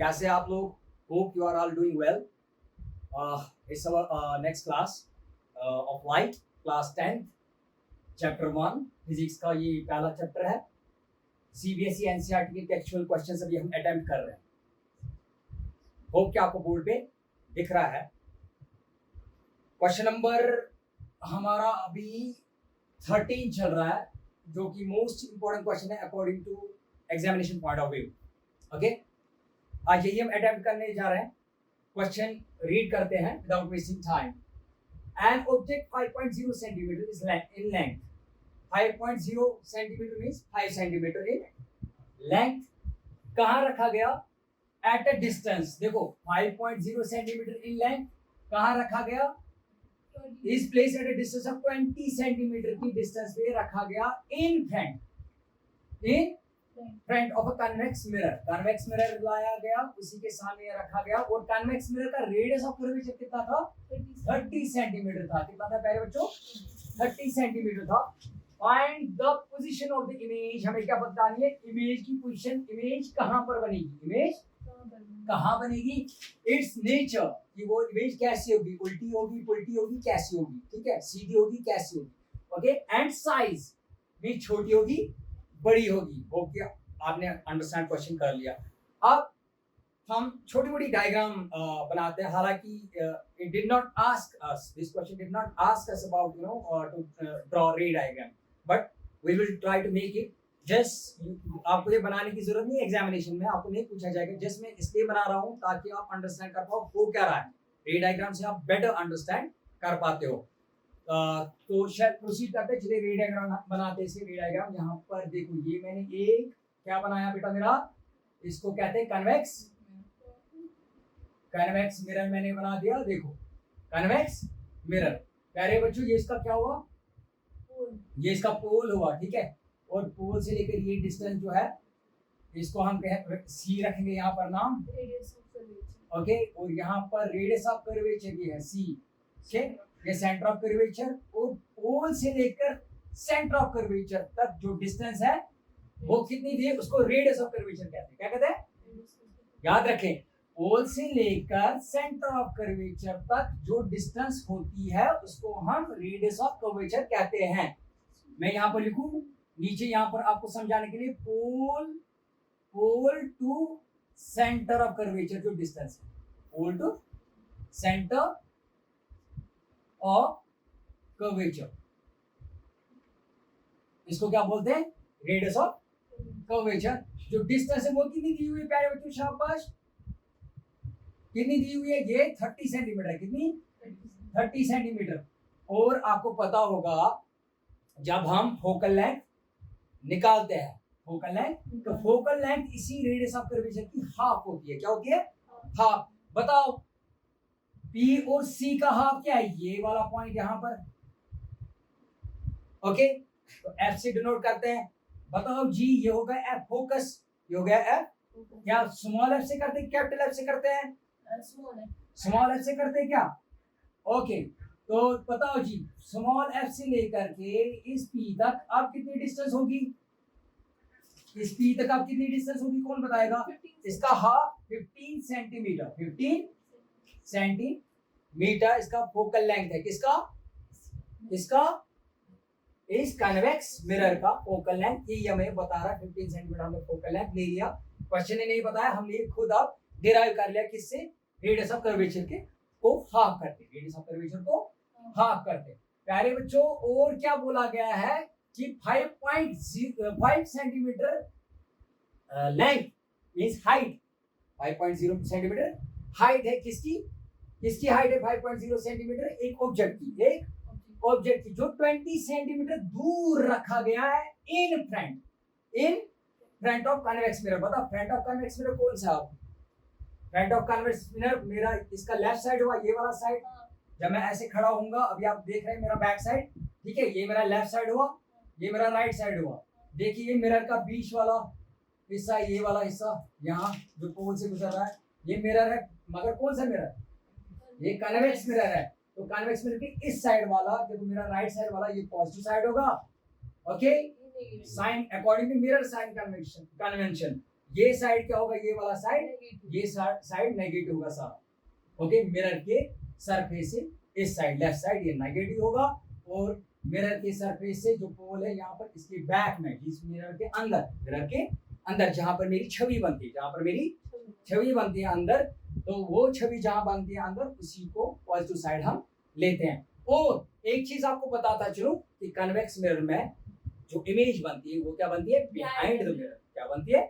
कैसे आप लोग? Hope you are all doing well. It's our next class of light, class 10th, chapter 1 physics का ये पहला चैप्टर है. सीबीएसई एनसीईआरटी के टेक्सचुअल क्वेश्चंस अभी हम अटेम्प्ट कर रहे हैं. होप कि आपको बोर्ड पे दिख रहा है. क्वेश्चन नंबर हमारा अभी 13 चल रहा है, जो कि मोस्ट इंपॉर्टेंट क्वेश्चन है according to examination point of view. Okay, आज यही हम अटेम्प्ट करने जा रहे हैं. क्वेश्चन रीड करते हैं without wasting time. An object 5.0 centimetre is in length. 5.0 centimetre means 5 centimetre in length. कहाँ रखा गया? At a distance. देखो 5.0 सेंटीमीटर इन लेंथ कहाँ रखा गया? इस place at a distance of 20 centimetre की डिस्टेंस पे रखा गया. In front of a convex mirror. Convex mirror लाया गया, उसी के सामने रखा गया. और कन्वेक्स मिरर का रेडियस ऑफ कर्वेचर कितना था? 30 सेंटीमीटर था. कितना था प्यारे बच्चों? 30 सेंटीमीटर था. Find the position of the image. हमें क्या बतानी है? इमेज की पोजीशन. इमेज कहां पर बनेगी? इमेज कहां बनेगी? इट्स नेचर, कि वो इमेज कैसी होगी? उल्टी होगी, पुल्टी होगी, कैसी होगी? ठीक है, सीधी होगी, कैसी होगी? ओके. एंड साइज भी छोटी होगी, बड़ी होगी. होप कि आपने अंडरस्टैंड क्वेश्चन कर लिया. अब हम छोटी बड़ी डायग्राम बनाते हैं. हालांकि it did not ask us, this question did not ask us about to draw ray diagram, but we will try to make it. Just आपको ये बनाने की जरूरत नहीं है. एग्जामिनेशन में आपको नहीं पूछा जाएगा. जस्ट मैं इसलिए बना रहा हूँ ताकि आप अंडरस्टैंड कर पाओ हो क्या रहा है. रे डायग्राम से आप बेटर अंडरस्टैंड कर पाते हो. तो शायद प्रोसीड करते चलिए. रे डायग्राम बनाते हैं. रे डायग्राम यहाँ पर देखो, ये मैंने एक क्या बनाया बेटा मेरा? इसको कहते हैं कन्वेक्स. कन्वेक्स मिरर मैंने बना दिया. देखो कन्वेक्स मिरर. प्यारे बच्चों, ये इसका क्या हुआ? ये इसका पोल हुआ. ठीक है, और पोल से लेकर ये डिस्टेंस जो है, इसको हम सी रखेंगे यहाँ पर नाम. ओके. और यहाँ पर रेडियस ऑफ कर्वेचर भी है सी. ठीक, ये सेंटर ऑफ कर्वेचर. और पोल से लेकर सेंटर ऑफ कर्वेचर तक जो डिस्टेंस है वो कितनी थी? उसको रेडियस ऑफ कर्वेचर कहते हैं. क्या कहते हैं? याद रखें, पोल से लेकर सेंटर ऑफ कर्वेचर तक जो डिस्टेंस होती है उसको हम रेडियस ऑफ कर्वेचर कहते हैं. मैं यहाँ पर लिखूं नीचे, यहाँ पर आपको समझाने के लिए. Pole to centre of curvature जो डिस्टेंस है, pole to centre of curvature, इसको क्या बोलते हैं? Radius of curvature. जो डिस्टेंस है वो कितनी दी हुई है प्यारे बच्चों? शाबाश. कितनी दी हुई है? ये 30 सेंटीमीटर है. कितनी? 30 सेंटीमीटर. और आपको पता होगा जब हम फोकल लेंथ निकालते हैं, फोकल लेंथ, तो फोकल लेंथ इसी रेडियस ऑफ कर्वेचर की हाफ होती है. क्या होती है? हाफ. बताओ P और C का हाफ क्या है? ये वाला पॉइंट यहाँ पर. ओके, तो F से डिनोट करते हैं. बताओ G, ये हो गया F फोकस. ये हो गया F. क्या स्मॉल f से करते हैं, कैपिटल F से करते हैं? स्मॉल f से करते हैं क्या? ओके, तो बताओ जी, स्मॉल f से लेकर के इस P तक अब कितनी डिस्टेंस होगी? इस P तक अब कितनी डिस्टेंस होगी? कौन बताएगा? इसका हाफ 15 सेंटीमीटर. 15 सेंटीमीटर इसका फोकल लेंथ है. किसका? इसका, इस कन्वेक्स मिरर का फोकल लेंथ. ये हमें बता रहा है 15 सेंटीमीटर. हमने फोकल लेंथ ले लिया. क्वेश्चन ने नहीं बताया, हमने खुद अब डिराइव कर लिया. किससे? रेडियस ऑफ कर्वेचर के को हाफ करते. रेडियस ऑफ कर्वेचर को हाफ करते. प्यारे बच्चों, और क्या बोला गया है कि 5 centimetre length means height. 5.0 centimetre height है. किसकी? किसकी हाइट है 5.0 सेंटीमीटर? एक ऑब्जेक्ट की. एक ऑब्जेक्ट की जो 20 सेंटीमीटर दूर रखा गया है in front of convex mirror. बता, फ्रंट ऑफ कन्वेक्स मिरर कौन सा? फ्रंट ऑफ कन्वेक्स मिरर मेरा इसका लेफ्ट साइड हुआ, ये वाला साइड. जब मैं ऐसे खड़ा होऊंगा, अभी आप देख रहे हैं मेरा बैक साइड. ठीक है, ये मेरा लेफ्ट साइड हुआ, ये मेरा राइट साइड हुआ. देखिए ये मिरर का बीच वाला हिस्सा, ये वाला हिस्सा यहाँ जो पोल से गुजर रहा है, ये मिरर है. मगर कौन सा मिरर? ये कन्वेक्स मिरर है. तो कन्वेक्स मिरर की इस साइड वाला, देखो मेरा राइट साइड वाला, ये पॉजिटिव साइड होगा. Okay, sign according to mirror sign convention. ये साइड क्या होगा, ये वाला साइड, ये साइड नेगेटिव होगा सारा। ओके, मिरर के सरफेस से इस साइड लेफ्ट साइड ये नेगेटिव होगा, और मिरर के सरफेस से जो पोल है यहाँ पर इसके बैक में, इस मिरर के अंदर जहां पर मेरी छवि बनती है, जहां पर मेरी छवि बनती है अंदर, तो वो छवि जहां बनती है अंदर उसी को पॉजिटिव साइड हम लेते हैं। और एक चीज आपको बताता चलूं कि कन्वेक्स मिरर में जो इमेज बनती है वो क्या बनती है, बिहाइंड द मिरर। क्या बनती है,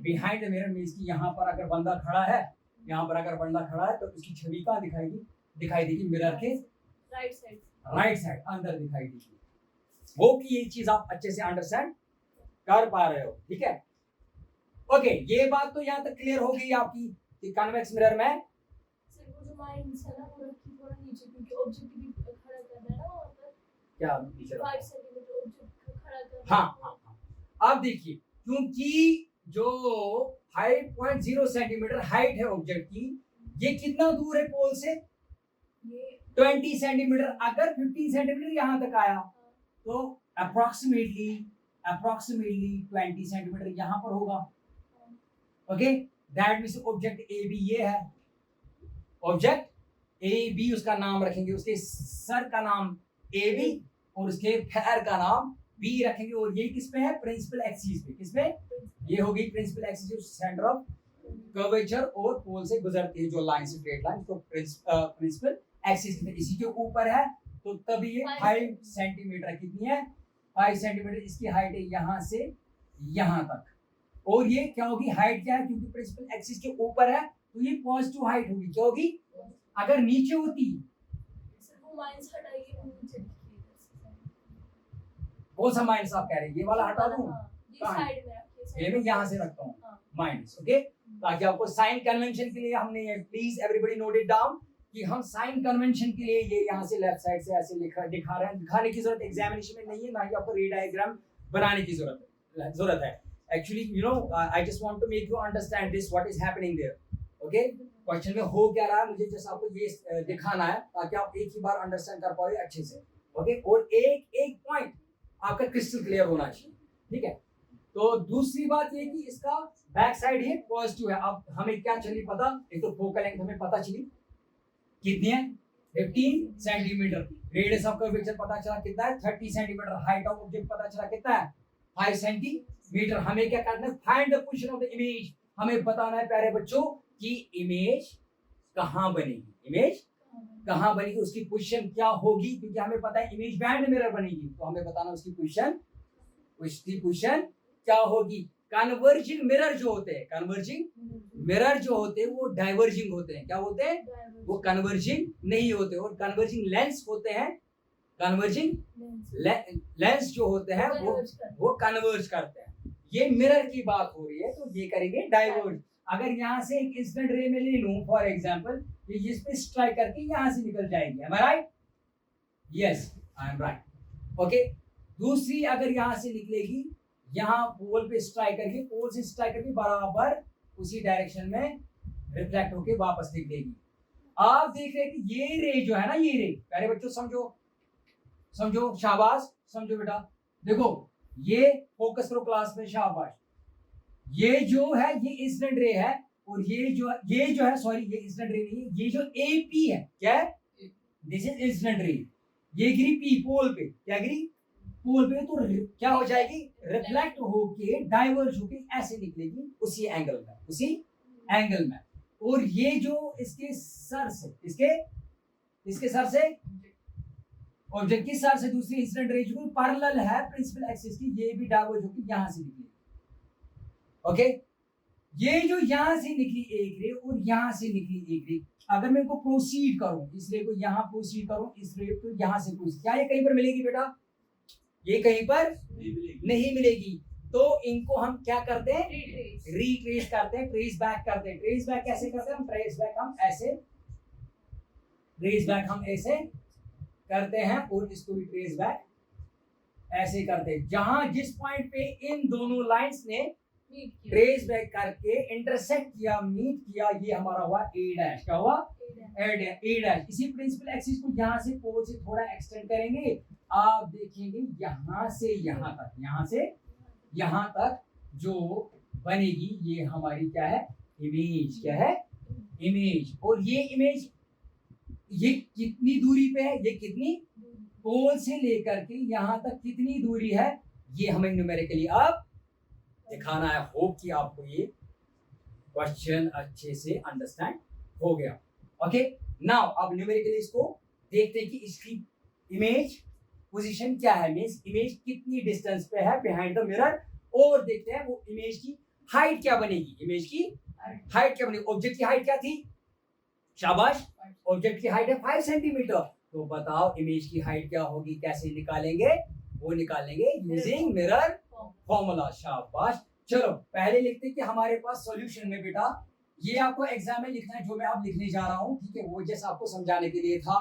बिहाइंड द मिरर। मींस कि यहाँ पर अगर बंदा खड़ा है, यहाँ पर अगर बंदा खड़ा है तो उसकी छवि कहाँ दिखाई देगी, मिरर के राइट साइड अंदर दिखाई देगी। वो कि ये चीज आप अच्छे से अंडरस्टैंड कर पा रहे हो, ठीक है। ओके, ये बात तो यहाँ तक क्लियर हो गई आपकी कि कन्वेक्स मिरर में सर वो जो लाइंस है ना वो रखी थोड़ा नीचे, क्योंकि ऑब्जेक्ट भी खड़ा करना है ना वहां पर, क्या नीचे 5 सेंटीमीटर ऑब्जेक्ट खड़ा करना। हाँ। अब देखिए, क्योंकि जो 5.0 सेंटीमीटर हाइट है ऑब्जेक्ट की, ये कितना दूर है पोल से, ये 20 सेंटीमीटर। अगर 15 सेंटीमीटर यहाँ तक आया तो अप्रोक्सीमेटली 20 सेंटीमीटर यहाँ पर होगा। Okay, that means object A B ये है, ऑब्जेक्ट ए बी, उसका नाम रखेंगे, उसके सर का नाम ए बी और उसके पैर का नाम बी रखेंगे। और ये किस पे है, प्रिंसिपल एक्सिस पे। किस पे, ये होगी principal axis, centre of curvature और पोल से गुजरती है जो लाइन, स्ट्रेट लाइन, तो प्रिंसिपल एक्सिस में इसी के ऊपर है। तो तब ये 5 सेंटीमीटर कितनी है, 5 सेंटीमीटर इसकी हाइट है यहाँ से यहाँ तक। और ये क्या होगी, हाइट क्या है, क्योंकि प्रिंसिपल एक्सिस के ऊपर है तो ये पॉजिटिव हाइट होगी। क्या होगी, अगर नीचे होती, सर वो माइनस हटाइए, नीचे दिखिए। कौन सा माइनस आप कह रहे हैं, ये वाला हटा दूं, ये साइड में रखिए, ये मैं यहाँ से रखता हूँ माइनस। ओके, ताकि आपको साइन कन्वेंशन के लिए हमने ये, please everybody note it down कि हम साइन कन्वेंशन के लिए ये यहाँ से लेफ्ट साइड से ऐसे दिखा रहे हैं। दिखाने की जरूरत एग्जामिनेशन में नहीं है, ना ही आपको रे डायग्राम बनाने की जरूरत है। Actually you know, I just want to make you understand this what is happening there. Okay, question में हो क्या रहा है, मुझे जस्ट आपको ये दिखाना है ताकि आप एक ही बार अंडरस्टैंड कर पाओ अच्छे से। ओके, और एक पॉइंट आपका क्रिस्टल क्लियर होना चाहिए, ठीक है। तो दूसरी बात ये कि इसका बैक साइड ये पॉजिटिव है। अब हमें क्या चली पता, एक तो फोकल लेंथ हमें पता चली कितनी है, 15 सेंटीमीटर। रेडियस ऑफ कर्वेचर पता चला कितना है, 30 सेंटीमीटर। हाइट ऑफ ऑब्जेक्ट पता चला कितना है, 5 सेंटीमीटर। हमें क्या करना है, find the position of the image. हमें बताना है प्यारे बच्चों कि इमेज कहां बनेगी, इमेज कहां बनेगी, उसकी पोजीशन क्या होगी। क्योंकि हमें पता है इमेज बैंड मिरर बनेगी, तो हमें बताना उसकी पोजीशन क्या होगी। कन्वर्जिंग मिरर जो होते हैं, कन्वर्जिंग मिरर जो होते हैं वो डाइवर्जिंग होते हैं। क्या होते हैं, वो कन्वर्जिंग नहीं होते। और कन्वर्जिंग लेंस होते हैं, कन्वर्जिंग लेंस जो होते हैं वो कन्वर्ज करते हैं। ये मिरर की बात हो रही है, तो ये करेंगे डाइवर्ज। अगर यहाँ से एक इंसिडेंट रे में ले लूं फॉर एग्जांपल, ये जिस पे स्ट्राइक करके यहाँ से निकल जाएगी, am I right? Yes, I am right. Okay, दूसरी अगर यहाँ से निकलेगी, यहाँ पोल पे स्ट्राइक करके, पोल से स्ट्राइक करके बराबर उसी डायरेक्शन में रिफ्लेक्ट होके वापस निकलेगी। आप देख रहे हैं कि ये रे जो है ना, ये रे, प्यारे बच्चों समझो, शाबाश, समझो बेटा। देखो, ये फोकस करो क्लास में, शाबाश। ये जो है ये इंसिडेंट रे है, और ये जो है सॉरी, ये इंसिडेंट रे नहीं है, ये जो एपी है, क्या है, दिस इज इंसिडेंट रे। ये गिरी पी पोल पे, क्या गिरी पोल पे, तो क्या हो जाएगी, रिफ्लेक्ट होके डाइवर्ज होके ऐसे निकलेगी उसी एंगल में। और ये जो इसके सर से ऑब्जेक्ट की सर से दूसरी इंसिडेंट रे जो पैरेलल है प्रिंसिपल एक्सिस की, ये भी डाइवर्ज होके यहां से निकली। ओके, ये जो यहां से निकली एक रे और यहां से निकली एक रे, अगर मैं इनको प्रोसीड करूं, इस रे को यहां प्रोसीड करूं, इस रे को यहां से प्रोसीड, क्या ये कहीं पर मिलेगी बेटा, ये कहीं पर नहीं मिलेगी। तो इनको हम क्या करते हैं, रिट्रेस करते हैं, ट्रेस बैक करते हैं। ट्रेस बैक कैसे करते हैं, ट्रेस बैक हम ऐसे करते हैं, और इसको भी ट्रेस बैक ऐसे करते हैं। जहां जिस पॉइंट पे इन दोनों लाइंस ने ट्रेस बैक करके इंटरसेक्ट किया, मीट किया, ये हमारा हुआ ए डैश। क्या हुआ, ए डैश। इसी प्रिंसिपल एक्सिस को यहां से पोल से थोड़ा एक्सटेंड करेंगे, आप देखेंगे यहां से यहां तक जो बनेगी ये हमारी क्या है, इमेज। क्या है, इमेज। और ये इमेज ये कितनी दूरी पे है, ये कितनी, पोल से लेकर के यहां तक कितनी दूरी है, ये हमें न्यूमेरिकली अब दिखाना है। होप कि आपको ये क्वेश्चन अच्छे से अंडरस्टैंड हो गया। ओके, नाउ अब न्यूमेरिकली इसको देखते हैं कि इसकी इमेज पोजीशन क्या है, मींस इमेज कितनी डिस्टेंस पे है बिहाइंड द मिरर, और देखते हैं वो इमेज की हाइट क्या बनेगी। इमेज की हाइट क्या बनेगी, ऑब्जेक्ट की हाइट क्या थी, शाबाश, ऑब्जेक्ट की हाइट है 5 सेंटीमीटर। तो बताओ इमेज की हाइट क्या होगी, कैसे निकालेंगे, वो निकालेंगे यूजिंग मिरर फॉर्मूला। शाबाश। चलो पहले लिखते हैं कि हमारे पास सॉल्यूशन में बेटा, ये आपको एग्जाम में लिखना है जो मैं अब लिखने जा रहा हूं, ठीक है, वो जैसा आपको समझाने के लिए था।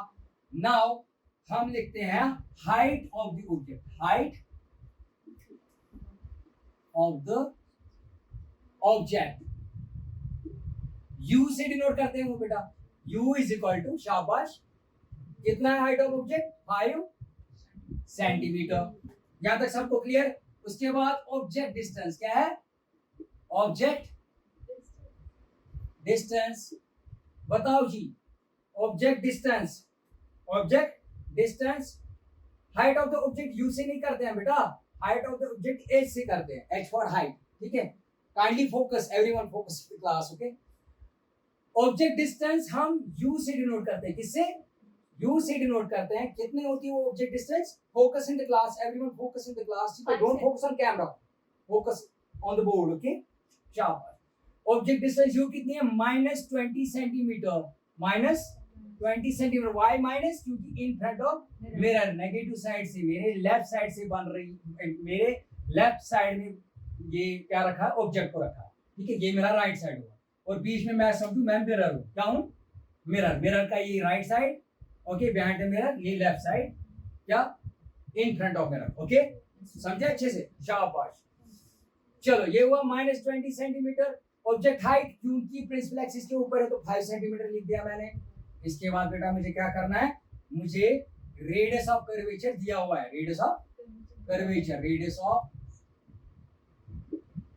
नाउ हम लिखते हैं height of the object, height of the object, U से डिनोट करते हैं वो बेटा, u इज इक्वल टू, शाबाश, कितना है हाइट ऑफ ऑब्जेक्ट, 5 सेंटीमीटर। यहां तक सबको क्लियर। उसके बाद ऑब्जेक्ट डिस्टेंस क्या है, ऑब्जेक्ट डिस्टेंस, बताओ जी, object distance, object distance, height of the object U से नहीं करते हैं बेटा, height of the object H से करते हैं, एच फॉर हाइट, ठीक है। Kindly focus, everyone focus in the class, okay. Object distance हम u से डिनोट करते हैं, किससे, u से डिनोट करते हैं। कितनी होती है वो object distance, focus in the class, everyone focus in the class, ठीक है, don't focus on camera, focus on the board, okay. शाबाश। ऑब्जेक्ट डिस्टेंस u कितनी है, -20 सेंटीमीटर, -20 सेंटीमीटर। वाई माइनस, क्योंकि in front of mirror, negative side से, मेरे left side से बन रही, मेरे लेफ्ट साइड में ये क्या रखा है, ऑब्जेक्ट को रखा है, ठीक है, ये मेरा राइट साइड हुआ, और बीच में मैं समझू मैं मिरर हूं, क्या हूं, मिरर, मिरर का ये right side, okay, behind the mirror ये लेफ्ट साइड, क्या, in front of mirror, okay, समझे अच्छे से, शाबाश। चलो ये हुआ -20 सेंटीमीटर। ऑब्जेक्ट हाइट क्योंकि प्रिंसिपल एक्सिस के ऊपर है तो 5 सेंटीमीटर लिख दिया मैंने। इसके बाद बेटा मुझे क्या करना है, मुझे रेडियस ऑफ कर्वेचर दिया हुआ है, radius of curvature, radius of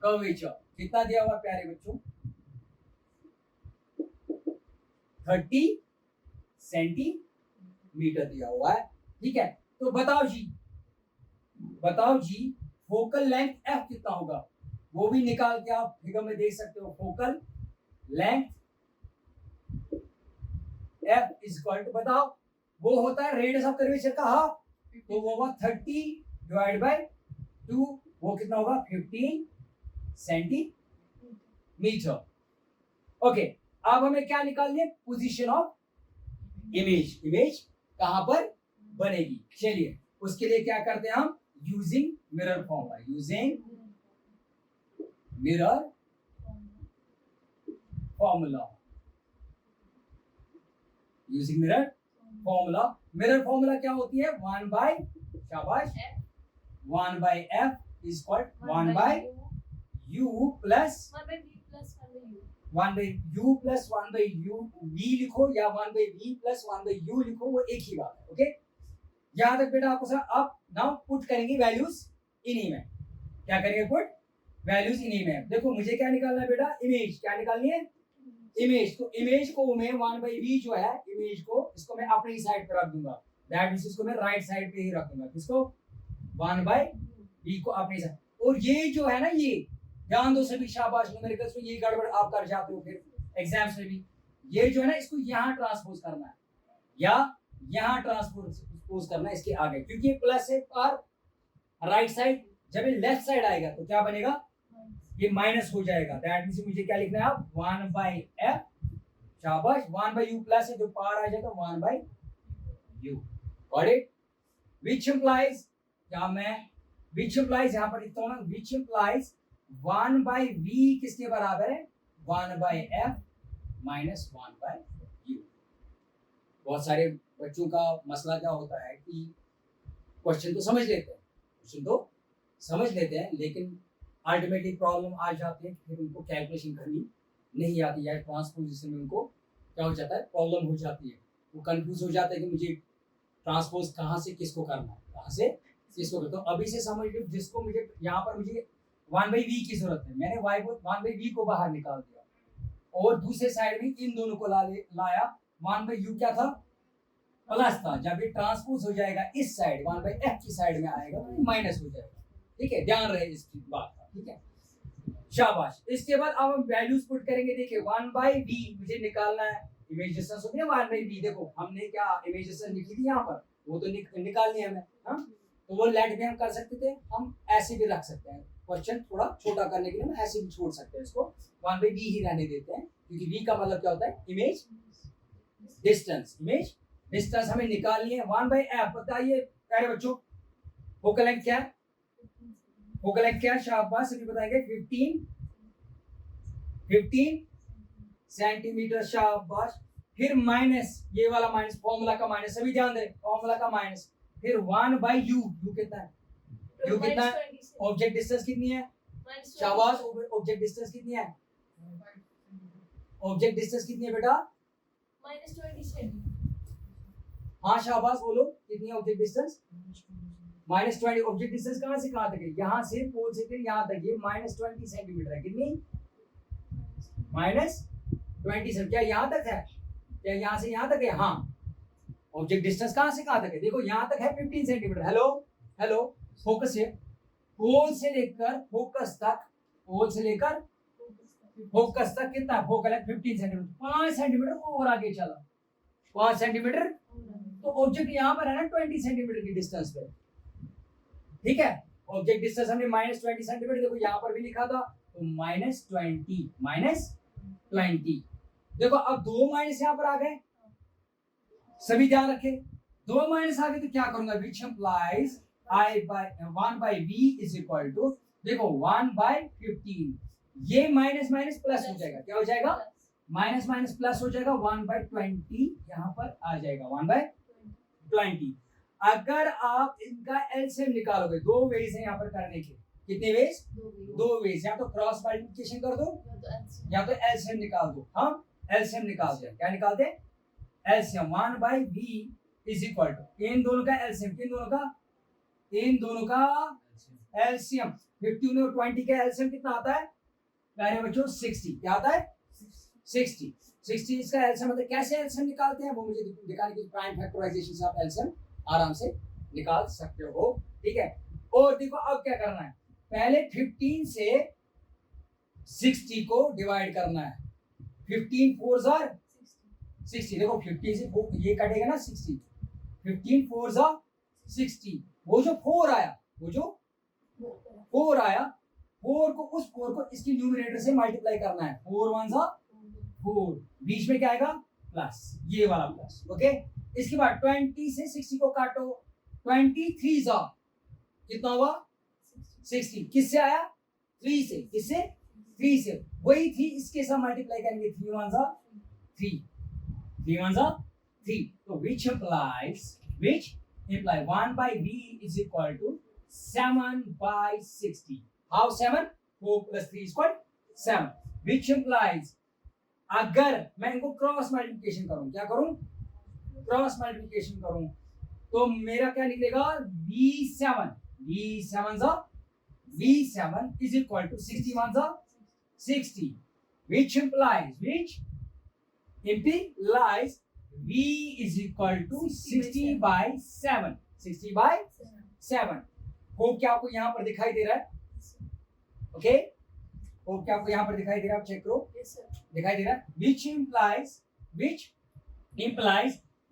curvature कितना दिया हुआ प्यारे बच्चों, 30 सेंटीमीटर दिया हुआ है, ठीक है। तो बताओ जी, बताओ जी, फोकल लेंथ f कितना होगा, वो भी निकाल के आप फिगर में देख सकते हो। Focal length f is equal to, बताओ, वो होता है रेडियस ऑफ कर्वेचर का हाफ, तो वो होगा 30 डिवाइड बाय 2, वो कितना होगा 15 सेंटीमीटर। ओके, अब हमें क्या निकालनी है, पोजीशन ऑफ इमेज, इमेज कहां पर बनेगी। चलिए उसके लिए क्या करते हैं हम, using mirror formula, using mirror formula, using mirror formula. Mirror formula क्या होती है, 1 बाय, शाबाश, 1 by f is equal 1 by u plus 1 by u plus 1 by u, v लिखो या 1 by v plus 1 by u लिखो, वो एक ही बात है, ओके। यहां तक बेटा आपको सर आप नाउ पुट करेंगे वैल्यूज इन्हीं में, क्या करेंगे, पुट वैल्यूज इन्हीं में। देखो मुझे क्या निकालना है बेटा, इमेज, क्या निकालनी है, इमेज। तो इमेज को मैं 1 बाई v जो है, इमेज को इसको मैं अपनी साइड पे रख दूंगा, दैट मींस इसको मैं राइट साइड पे ही रखूंगा, किसको, 1 बाई v को अपनी साइड। और ये जो है ना, ये ध्यान दो सभी, शाबाश, न्यूमेरिकल्स में ये गड़बड़ आप कर जाते हो फिर एग्जाम्स में भी, ये जो है ना इसको यहाँ ट्रांसपोज करना है या यहाँ ट्रांसपोज करना है इसके आगे, क्योंकि ये प्लस है पर राइट साइड, जब ये लेफ्ट साइड आएगा तो क्या बनेगा, ये माइनस हो जाएगा, दैट मींस मुझे क्या लिखना है, 1 बाई f, शाबाश, 1 बाई u प्लस है, जो पार आ जाएगा 1 by u, got it, which implies, क्या मैं व्हिच इंप्लाइज यहां पर लिखता हूं ना, व्हिच इंप्लाइज 1 बाई v किसके बराबर है, 1 by f minus 1 by u। बहुत सारे बच्चों का मसला क्या होता है कि क्वेश्चन तो समझ लेते हैं, क्वेश्चन तो समझ लेते हैं, लेकिन अल्टीमेटली प्रॉब्लम आ जाती है, फिर उनको कैलकुलेशन करनी नहीं आती है, ट्रांसपोजिशन में उनको क्या हो जाता है, प्रॉब्लम हो जाती है, वो कंफ्यूज हो जाता है कि मुझे ट्रांसपोज कहाँ से किसको करना है, कहाँ से किसको करता हूँ। अभी से समझ लो, जिसको मुझे यहाँ पर मुझे वन बाई वी की जरूरत है, मैंने y को वन बाई वी को बाहर निकाल दिया और दूसरे साइड में इन दोनों को लाया। वन बाई यू क्या था, प्लस था, जब ये ट्रांसपोज हो जाएगा इस साइड वन बाई एफ की साइड में आएगा तो माइनस हो जाएगा। ठीक है, ध्यान रहे इसकी बात का। ठीक है, शाबाश। इसके बाद अब हम वैल्यूज पुट करेंगे। देखिए वन बाई वी मुझे निकालना है, इमेज डिस्टेंस होती है वन बाई वी। देखो हमने क्या इमेज डिस्टेंस लिखी थी यहाँ पर, वो तो निकालनी है हमें। हाँ, तो वो लेट भी हम कर सकते थे, हम ऐसे भी रख सकते हैं। क्वेश्चन थोड़ा छोटा करने के लिए हम ऐसे भी छोड़ सकते हैं, इसको वन बाई वी ही रहने देते हैं, क्योंकि वी का मतलब क्या होता है, इमेज डिस्टेंस। इमेज डिस्टेंस हमें निकालनी है वन बाई एफ। बताइए प्यारे बच्चों, फोकल लेंथ क्या है, फोकल लेंथ क्या है, शाबाश सभी बताएंगे। 15 सेंटीमीटर, शाबाश। फिर माइनस, ये वाला माइनस, फॉर्मूला का माइनस, सभी ध्यान दें, फॉर्मूला का माइनस। फिर 1 बाई यू, यू कितना है, यू कितना है, ऑब्जेक्ट डिस्टेंस कितनी है, शाबाश, ऑब्जेक्ट डिस्टेंस कितनी है, ऑब्जेक्ट डिस्टेंस कितनी है बेटा, -20 हाँ शाबाश, बोलो कितनी है ऑब्जेक्ट डिस्टेंस, -20। ऑब्जेक्ट डिस्टेंस कहां से कहां तक है, यहां से पोल से फिर यहां तक, ये -20 सेंटीमीटर है। कितनी, -20 से, क्या यहां तक है, क्या यहां से यहां तक है, हाँ। ऑब्जेक्ट डिस्टेंस कहां से कहां तक है, देखो यहां तक है 15 सेंटीमीटर। हेलो हेलो, फोकस है, पोल से लेकर फोकस तक, पोल से लेकर फोकस तक कितना, फोकल है 15 सेंटीमीटर, 5 सेंटीमीटर और आगे चला, 5 सेंटीमीटर। तो ऑब्जेक्ट यहां पर है ना 20 सेंटीमीटर की डिस्टेंस पे। ठीक है, ऑब्जेक्ट डिस्टेंस हमने -20 सेंटीमीटर, देखो यहां पर भी लिखा था, तो -20। देखो अब दो माइनस यहां पर आ गए, सभी ध्यान रखें, दो माइनस आ गए तो क्या करूंगा, which implies I by 1 by v is equal to, देखो 1 by 15, ये माइनस माइनस प्लस हो जाएगा, क्या हो जाएगा, माइनस माइनस प्लस हो जाएगा, 1 by 20 यहाँ पर आ जाएगा, 1 by 20। अगर आप इनका एलसीएम निकालोगे, दो वेज है यहाँ पर करने के, कितने वेज, दो वेज, या तो क्रॉस मल्टीप्लिकेशन कर दो या तो एलसीएम निकाल दो। हम एलसीएम निकालते हैं, क्या निकालते हैं, LCM. 1 by v is equal to, इन दोनों का एलसीएम, किन दोनों का, इन दोनों का एलसीएम। 15 और 20 का एलसीएम कितना आता है प्यारे बच्चों, 60। क्या आता है, 60 इसका एलसीएम। मतलब कैसे एलसीएम निकालते हैं वो मुझे दिखाने की, प्राइम फैक्टराइजेशन से आप एलसीएम आराम से निकाल सकते हो। ठीक है, और देखो अब क्या करना है, पहले 15 से 60 को डिवाइड करना है। 15 4 जार 60, देखो 15 से ये कटेगा ना 60, 15 4 जार 60, वो जो 4 आया, वो जो 4 आया, 4 को, उस 4 को इसकी न्यूमरेटर से मल्टीप्लाई करना है, 4 1 सा 4, बीच में क्या आएगा, प्लस, ये वाला प्लस। ओके, इसके बाद 20 से 60 को काटो, 23 सा कितना हुआ, 60, किससे आया, 3 से, किससे, 3 से, वही 3 इसके साथ मल्टीप्लाई करेंगे, 3 1 सा 3, 3 1 सा 3। तो which imply 1 by v is equal to 7 by 60. How 7? 4 plus 3 is equal 7. Which implies, अगर मैं इनको क्रॉस मल्टीप्लिकेशन करूं, क्या करूं, क्रॉस मल्टीप्लिकेशन करूं, तो मेरा क्या निकलेगा, v7 is equal to 61 60. Which implies v is equal to 60 by 7, 60 by 7। Hope क्या आपको यहाँ पर दिखाई दे रहा है, ओके, होप क्या आपको यहाँ पर दिखाई दे रहा है, आप चेक करो, दिखाई दे रहा है। which implies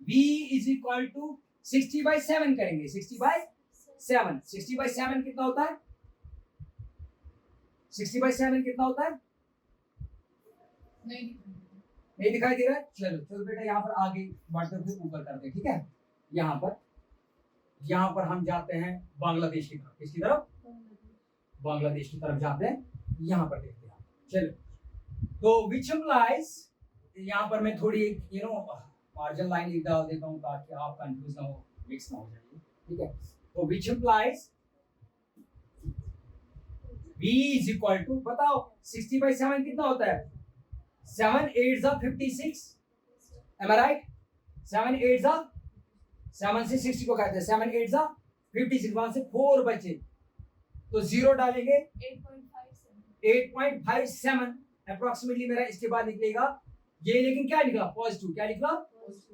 v is equal to 60 by 7 करेंगे, 60 by 7, 60 by 7 कितना होता है, 60 by 7 कितना होता है, नहीं दिखाई दे रहा है। चलो बेटा यहाँ पर आगे बढ़ते हुए ऊपर करते हैं। ठीक है, यहाँ पर हम जाते हैं बांग्लादेश की तरफ, किसकी तरफ, बांग्लादेश की तरफ जाते हैं, यहाँ पर देखते हैं। चलो, तो which implies, यहाँ पर मैं थोड़ी मार्जिन लाइन लिख डाल देता हूँ ताकि आप कंफ्यूज ना हो, मिक्स ना हो जाए। ठीक है, तो which implies v is equal to, बताओ 60 by 7 कितना होता है, 7 8 जा 56, am I right? 7 8 जा, 7 से 60 को काटते हैं, 7 8 जा 56, वहां से 4 बचे तो 0 डालेंगे, 8.5 8.57 अप्रोक्सीमेटली मेरा इसके बाद निकलेगा ये, लेकिन क्या निकला पॉजिटिव, क्या निकला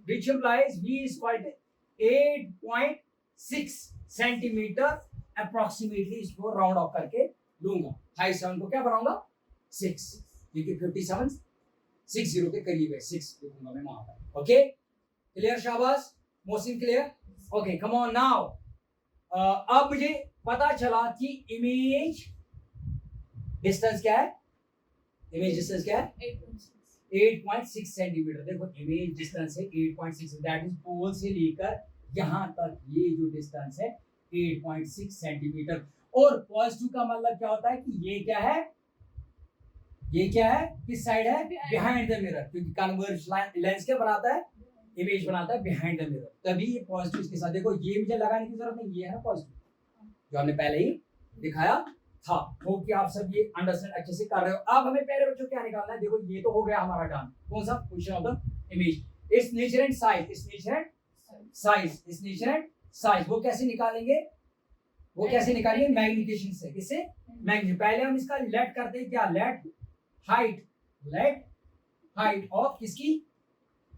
which implies v is equal to 8.6 centimetre approximately. इसको राउंड ऑफ करके लूंगा, 57 को क्या बनाऊंगा 6, क्योंकि 57 60 के करीब है, 6 लिखूंगा मैं वहां पर। ओके क्लियर, शाबाश Mohsin, clear. Okay come on now. अब मुझे पता चला कि इमेज डिस्टेंस क्या है, इमेज डिस्टेंस क्या है 8.6 सेंटीमीटर। देखो इमेज डिस्टेंस है 8.6, दैट इज पोल से लेकर यहां तक ये जो डिस्टेंस है 8.6 सेंटीमीटर। और पॉजिटिव का मतलब क्या होता है कि ये क्या है, ये क्या है, किस साइड है, बिहाइंड द मिरर, क्योंकि कन्वर्ज लेंस क्या बनाता है, इमेज बनाता है बिहाइंड द मिरर, तभी ये पॉजिटिव इसके साथ। देखो ये मुझे लगाने की जरूरत नहीं, ये है ना पॉजिटिव जो हमने पहले ही दिखाया था। होप कि आप सब ये अंडरस्टैंड अच्छे से कर रहे हो। अब हमें पहले बच्चों क्या निकालना है, देखो ये तो हो गया हमारा डन, कौन सा, position of the image, it's nature and size, it's nature and size, it's nature and size. वो कैसे निकालेंगे, वो कैसे निकालेंगे, मैग्निफिकेशन से। किससे, मैग्निफिकेशन। पहले हम इसका लेट करते हैं क्या, let height, let height of किसकी,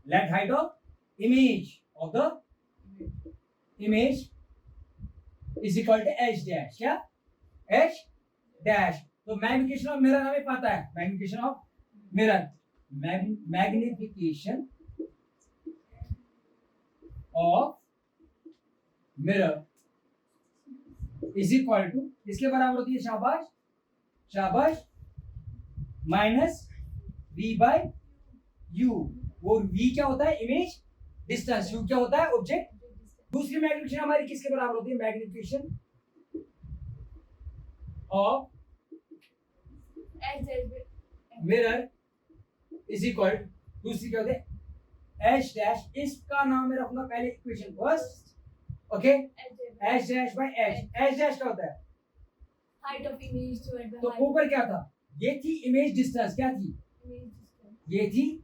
let height of image of the image is equal to H dash, क्या एच डैश। तो मैग्निफिकेशन ऑफ मिरर हमें पता है, magnification of mirror, magnification of mirror is equal to, इसके बराबर होती है शाबाश, शाबाश, माइनस v बाय u। और v क्या होता है, इमेज डिस्टेंस, u क्या होता है, ऑब्जेक्ट। दूसरी मैग्निफिकेशन हमारी किसके बराबर होती है, magnification of mirror is equal, दूसरी क्या होती है एच डैश। इसका नाम मैं रखूंगा पहले equation first, okay, H dash by H. H dash क्या होता है, height of image divide by तो ऊपर क्या था, ये थी इमेज डिस्टेंस, क्या थी, ये थी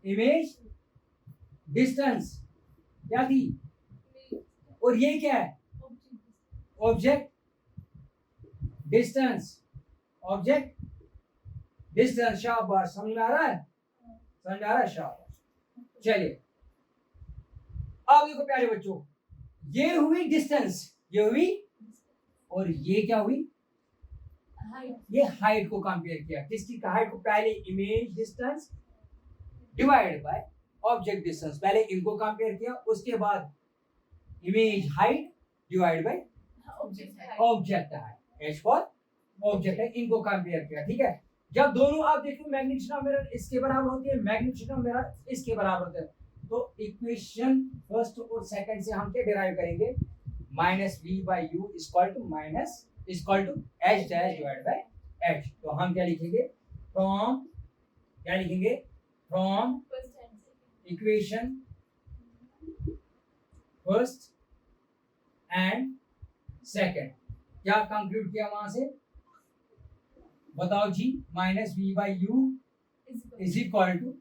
इमेज डिस्टेंस, क्या थी, और ये क्या है, ऑब्जेक्ट डिस्टेंस, ऑब्जेक्ट डिस्टेंस। शाबाश, समझ में आ रहा है, समझ में आ रहा है, शाबाश। चलिए अब देखो प्यारे बच्चों, ये हुई डिस्टेंस, ये हुई, और ये क्या हुई, ये हाइट को कंपेयर किया, किसकी हाइट को, पहले image distance divide by object distance, पहले इनको कंपेयर किया, उसके बाद image height divide by object height, H for object है, इनको कंपेयर किया। ठीक है, जब दोनों आप देखो मैग्निफिकेशन ऑफ मिरर इसके बराबर होती है, मैग्निफिकेशन ऑफ मिरर इसके बराबर होते हैं, तो इक्वेशन फर्स्ट और सेकंड से हम क्या डिराइव करेंगे, minus v by u equal to minus equal to h dash divide by h। तो हम क्या लिखेंगे, फ्रॉम, क्या लिखेंगे, from equation first and second, क्या कंक्लूड किया वहां से, बताओ जी, minus v by u is equal to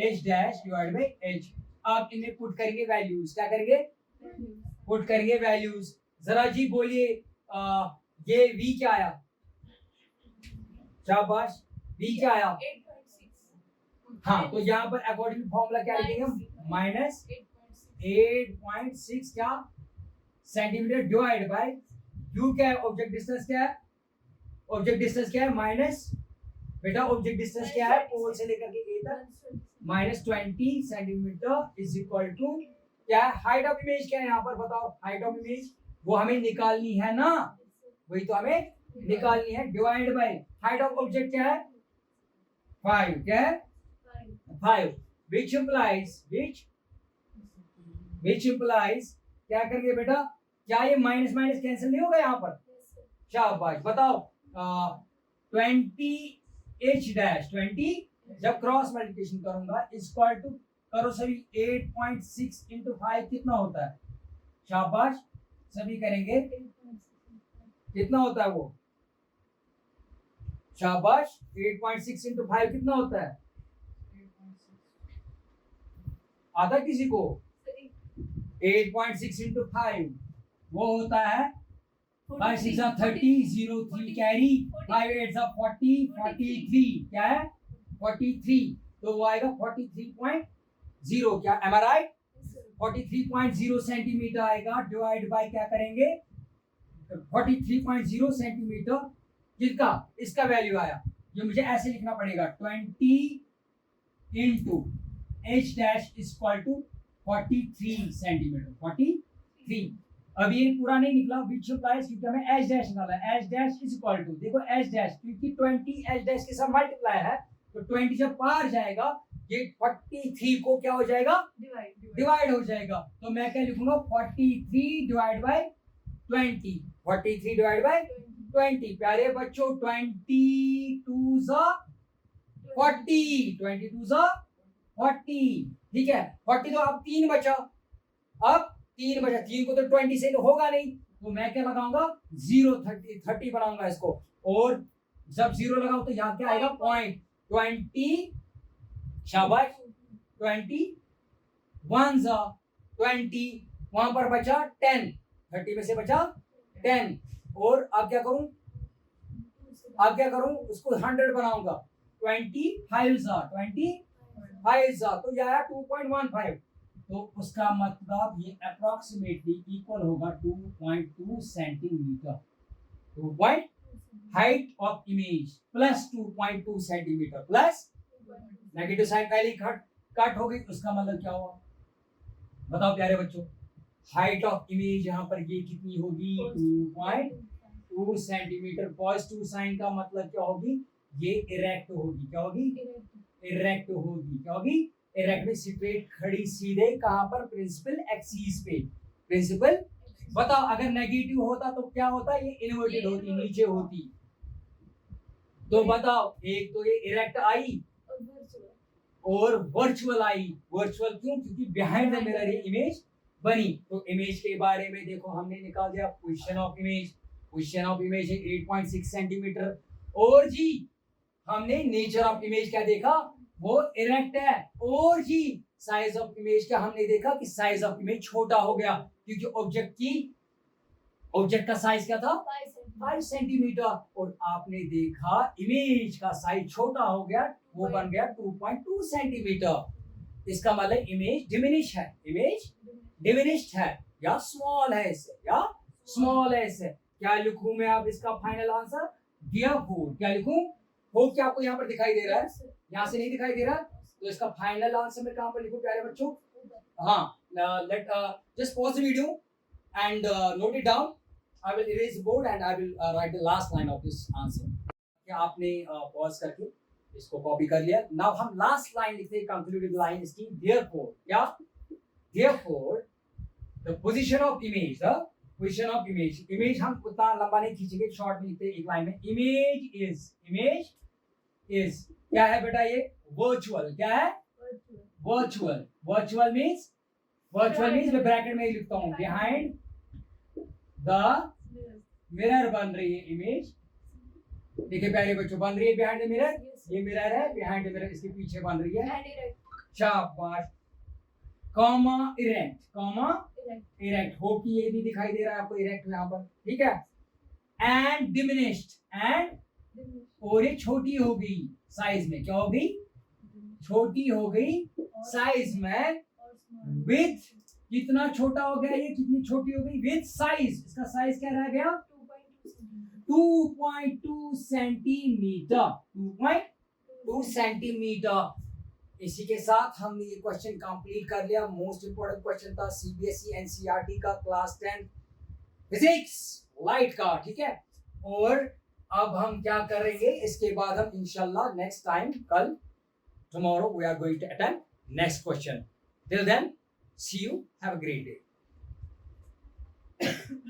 h dash divide by h। आप इन्हें पुट करेंगे वैल्यूज, क्या करेंगे, पुट करेंगे वैल्यूज। जरा जी बोलिए ये v क्या आया, शाबाश, v क्या आया, 8.6। हाँ, तो यहाँ पर अकॉर्डिंग फॉर्मूला क्या लिखेंगे हम, माइनस 8.6 क्या सेंटीमीटर डिवाइड बाय u क्या है, ऑब्जेक्ट डिस्टेंस क्या है, ऑब्जेक्ट डिस्टेंस क्या है, माइनस, बेटा ऑब्जेक्ट डिस्टेंस क्या है, पोल से लेकर के ए तक minus 20 centimetre is equal to क्या है, हाइट ऑफ इमेज क्या है यहाँ पर, बताओ, हाइट ऑफ इमेज वो हमें निकालनी है ना, वही तो हमें निकालनी है, divide by height of object क्या है 5, क्या है 5, which implies क्या करेंगे बेटा, क्या ये माइनस माइनस कैंसिल नहीं होगा यहाँ पर, शाबाश, बताओ 20 h डैश 20 जब क्रॉस मल्टीप्लिकेशन करूंगा इक्वल टू, करो सभी, 8.6 इंटू 5 कितना होता है, शाबाश, सभी करेंगे, कितना होता है वो, शाबाश, 8.6 इंटू 5 कितना होता है, आता किसी को, 8.6 इंटू 5 वो होता है 5 6 30, 0 3 कैरी, 5 8 40, 43 क्या है 43, तो वो आएगा 43.0, क्या एम आई राइट? 43.0 सेंटीमीटर आएगा, डिवाइड बाय क्या करेंगे 43.0 सेंटीमीटर, किसका इसका वैल्यू आया, ये मुझे ऐसे लिखना पड़ेगा 20 into H dash equal to 43 centimetre 43। अब ये पूरा नहीं निकला विच इम्प्लाइज, क्योंकि हमें एच डैश निकाला है, H dash is equal to, देखो एच डैश क्योंकि 20 एच डैश के साथ मल्टीप्लाई है, तो 20 जब पार जाएगा ये 43 को क्या हो जाएगा डिवाइड हो जाएगा, तो मैं क्या लिखूंगा 43 डिवाइड बाय 20, 43 डिवाइड बाय 20। प्यारे बच्चों 22 ज़ा 40, 22 ज़ा 40, ठीक है 40, तो अब 3 बचा, अब 3 बचा, 3 को तो 20 से होगा नहीं, तो मैं क्या लगाऊंगा 0 30 बनाऊंगा इसको, और जब 0 लगाऊं तो यहाँ क्या आएगा पॉइंट 20, शाबाश 21 ज़ा 20, वहां पर बचा 10, 30 में से बचा 10, और अब क्या करूं उसको 100 बनाऊंगा 25 ज़ा 25 ज़ा, तो यह आया 2.15, तो उसका मतलब ये अप्रोक्सीमेटली इक्वल होगा 2.2 centimetre, 2 point height of image plus 2.2 centimetre plus negative sign पहले कट हो गई, उसका मतलब क्या हुआ बताओ प्यारे बच्चों, हाइट ऑफ इमेज यहाँ पर ये कितनी होगी 2.2 सेंटीमीटर, पॉजिटिव साइन का मतलब क्या होगी, ये इरेक्ट होगी, क्या होगी इरेक्ट होगी, क्या होगी इरेक्ट में स्ट्रेट खड़ी सीधे कहां पर प्रिंसिपल एक्सिस पे, प्रिंसिपल बताओ अगर नेगेटिव होता तो क्या होता, ये इन्वर्टेड होती, नीचे होती, तो बताओ एक तो ये इरेक्ट आई और वर्चुअल आई, वर्चुअल क्यों, क्योंकि बिहाइंड द मिरर ये इमेज बनी, तो इमेज के बारे में देखो हमने निकाल दिया पोजीशन ऑफ इमेज है 8.6 सेंटीमीटर, और जी हमने नेचर ऑफ इमेज क्या देखा, वो इरेक्ट है, और जी साइज ऑफ इमेज क्या हमने देखा कि साइज ऑफ इमेज छोटा हो गया, क्योंकि ऑब्जेक्ट का साइज क्या था 5 सेंटीमीटर, और आपने देखा इमेज का साइज छोटा हो गया, वो बन गया 2.2 सेंटीमीटर, इसका मतलब इमेज डिमिनिश्ड है या स्मॉल है इससे, क्या लिखूं मैं अब इसका फाइनल आंसर, देयरफॉर क्या लिखूं, हो क्या आपको यहाँ पर दिखाई दे रहा है, यहाँ से नहीं दिखाई दे रहा, तो इसका फाइनल आंसर मैं कहाँ पर लिखूं प्यारे बच्चों, हाँ let just pause the video and note it down. I will erase the board and I will write the last line of this answer. क्या आपने पॉज करके इसको कॉपी कर लिया, नाउ हम लास्ट लाइन लिखते हैं, कंक्लूडिंग लाइन इसकी, therefore क्या, therefore the position of image, image हम उतना लंबा नहीं खींचेंगे, शॉर्ट में लिखते हैं एक लाइन में, इमेज इज क्या है बेटा, ये वर्चुअल, क्या है वर्चुअल मींस मैं ब्रैकेट में ही लिखता हूं, बिहाइंड द मिरर बन रही है इमेज, देखिए प्यारे बच्चों बन रही है बिहाइंड द मिरर, ये मिरर है, बिहाइंड द मिरर इसके पीछे बन रही है, शाबाश, कॉमा इरेक्ट हो की ये भी दिखाई दे रहा है आपको, इरेक्ट यहाँ पर, ठीक है, एंड डिमिनिश्ड, और ये छोटी हो गई साइज में, क्या हो गई छोटी हो गई साइज में, विथ कितना छोटा हो गया, ये कितनी छोटी हो गई विथ साइज, इसका साइज क्या रह गया 2.2 सेंटीमीटर, 2.2 सेंटीमीटर। इसी के साथ हमने ये क्वेश्चन कंप्लीट कर लिया, मोस्ट इंपोर्टेंट क्वेश्चन था सीबीएसई एनसीईआरटी का क्लास 10 फिजिक्स लाइट का, ठीक है, और अब हम क्या करेंगे इसके बाद हम इंशाल्लाह नेक्स्ट टाइम कल tomorrow we are going to attempt next question. Till then, see you, have a great day.